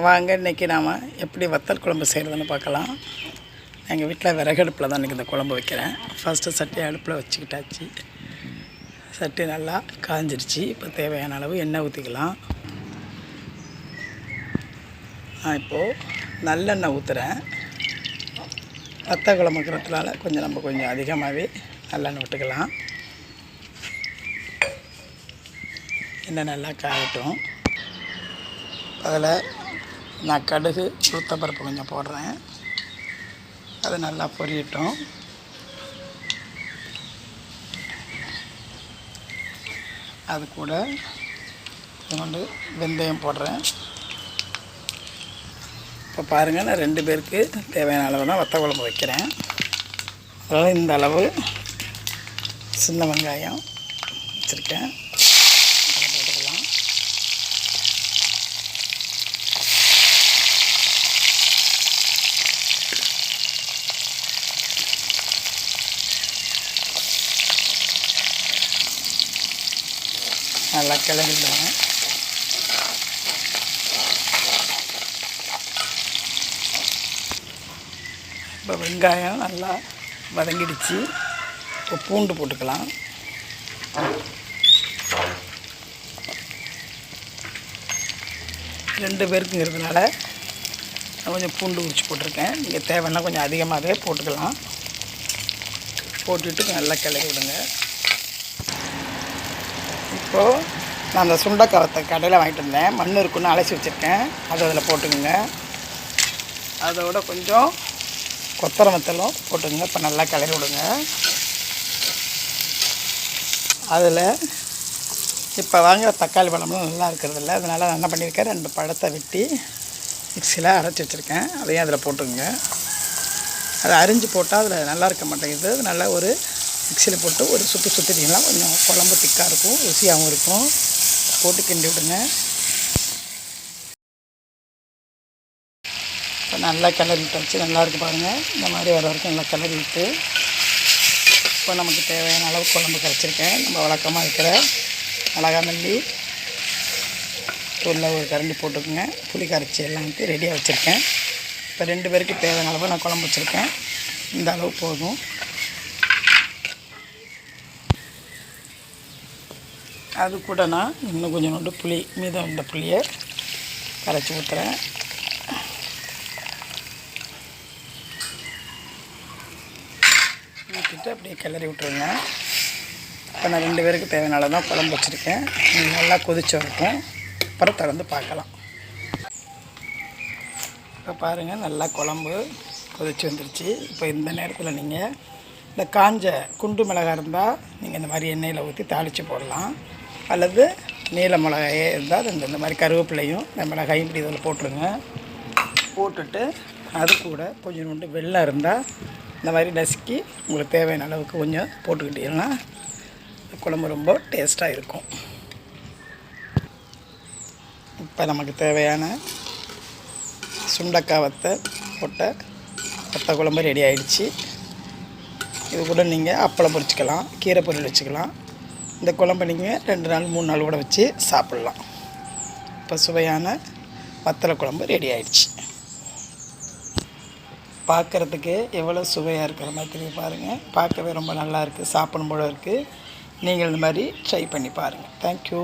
வாங்க இன்றைக்கி நாம் எப்படி வத்தல் குழம்பு செய்கிறதுன்னு பார்க்கலாம். எங்கள் வீட்டில் விறகடுப்பில் தான் இன்றைக்கி இந்த குழம்பு வைக்கிறேன். ஃபஸ்ட்டு சட்டி அடுப்பில் வச்சுக்கிட்டாச்சு. சட்டி நல்லா காஞ்சிருச்சு. இப்போ தேவையான அளவு எண்ணெய் ஊற்றிக்கலாம். நான் இப்போது நல்லெண்ணெய் ஊற்றுறேன். வத்தல் குழம்புக்கிறதுனால கொஞ்சம் அதிகமாகவே நல்லெண்ணெய் விட்டுக்கலாம். எண்ணெய் நல்லா காயட்டும். அதில் நான் கடுகு உளுத்தம்பருப்பு கொஞ்சம் போடுறேன். அது நல்லா பொரியட்டும். அது கூட கொஞ்சோண்டு வெந்தயம் போடுறேன். இப்போ பாருங்கள், நான் 2 பேருக்கு தேவையான அளவு தான் வத்த குழம்பு வைக்கிறேன். அதனால் இந்த அளவு சின்ன வெங்காயம் வச்சுருக்கேன். நல்லா கிளறிடுவேன். இப்போ வெங்காயம் நல்லா வதங்கிடுச்சு. இப்போ பூண்டு போட்டுக்கலாம். ரெண்டு பேருக்குங்கிறதுனால நான் கொஞ்சம் பூண்டு உரிச்சு போட்டிருக்கேன். நீங்கள் தேவைன்னா கொஞ்சம் அதிகமாகவே போட்டுக்கலாம். போட்டுட்டு நல்லா கிளறி விடுங்க. இப்போது நான் அந்த சுண்டைக்காய் கடையில் வாங்கிட்டு வந்தேன். மண் இருக்குன்னு அலசி வச்சுருக்கேன். அது அதில் போட்டுக்குங்க. அதோட கொஞ்சம் கொத்தமல்லித்தலும் போட்டுக்குங்க. இப்போ நல்லா கிளறி விடுங்க. அதில் இப்போ வாங்குகிற தக்காளி பழம்லாம் நல்லா இருக்கிறதில்ல. அதனால் நான் என்ன பண்ணியிருக்கேன், 2 பழத்தை வெட்டி மிக்சியில் அரைச்சி வச்சுருக்கேன். அதையும் அதில் போட்டுக்குங்க. அதை அரிஞ்சு போட்டால் அதில் நல்லா இருக்க மாட்டேங்குது. நல்லா ஒரு மிக்சியில் போட்டு ஒரு சுற்றிட்டிங்கன்னா கொஞ்சம் குழம்பு திக்காக இருக்கும், ருசியாகவும் இருக்கும். போட்டு கிண்டி விடுங்க. இப்போ நல்லா கிளறி விட்டாச்சு. நல்லா இருக்குது பாருங்கள். இந்த மாதிரி வர வரைக்கும் நல்லா கிளறி விட்டு இப்போ நமக்கு தேவையான அளவு குழம்பு கரைச்சிருக்கேன். நம்ம வழக்கமாக இருக்கிற மிளகா மல்லி தூளில் ஒரு கரண்டி போட்டுக்குங்க. புளி கரைச்சி எல்லாம் ரெடியாக வச்சுருக்கேன். இப்போ 2 பேருக்கு தேவையான அளவு நான் குழம்பு வச்சுருக்கேன். இந்த அளவு போதும். அது கூட நான் இன்னும் கொஞ்சோண்டு புளி, மீதம் இந்த புளியை கரைச்சி ஊற்றுறேன். ஊற்றிட்டு அப்படியே கிளறி விட்டுருங்க. இப்போ நான் 2 பேருக்கு தேவையான அளவு தான் குழம்பு வச்சுருக்கேன். நல்லா கொதிச்சு வரட்டும். அப்புறம் திறந்து பார்க்கலாம். இப்போ பாருங்கள், நல்லா குழம்பு கொதிச்சு வந்துருச்சு. இப்போ இந்த நேரத்தில் நீங்கள் இந்த காஞ்ச குண்டு மிளகாய் இருந்தால் நீங்கள் இந்த மாதிரி எண்ணெயில் ஊற்றி தாளித்து போடலாம். அல்லது நீல மிளகாயே இருந்தால் இந்த மாதிரி கருவேப்பிலையும் இந்த மிளகாயும் இப்படி இதில் போட்டுருங்க. போட்டுட்டு அது கூட கொஞ்சோண்டு வெல்லம் இருந்தால் இந்த மாதிரி நசுக்கி உங்களுக்கு தேவையான அளவுக்கு கொஞ்சம் போட்டுக்கிட்டீங்கன்னா குழம்பு ரொம்ப டேஸ்ட்டாக இருக்கும். இப்போ நமக்கு தேவையான சுண்டைக்காய் போட்ட வத்த குழம்பு ரெடி ஆகிடுச்சு. இது கூட நீங்கள் அப்பளம் பொரிச்சிக்கலாம், கீரை பொரியல் வச்சுக்கலாம். இந்த குழம்பு நீங்கள் 2 நாள் 3 நாள் கூட வச்சு சாப்பிட்லாம். இப்போ சுவையான வத்தலை குழம்பு ரெடி ஆகிடுச்சு. பார்க்குறதுக்கு எவ்வளோ சுவையாக இருக்கிற மாதிரி பாருங்கள். பார்க்கவே ரொம்ப நல்லா இருக்குது, சாப்பிடும் போல இருக்குது. நீங்கள் இந்த மாதிரி ட்ரை பண்ணி பாருங்கள். தேங்க்யூ.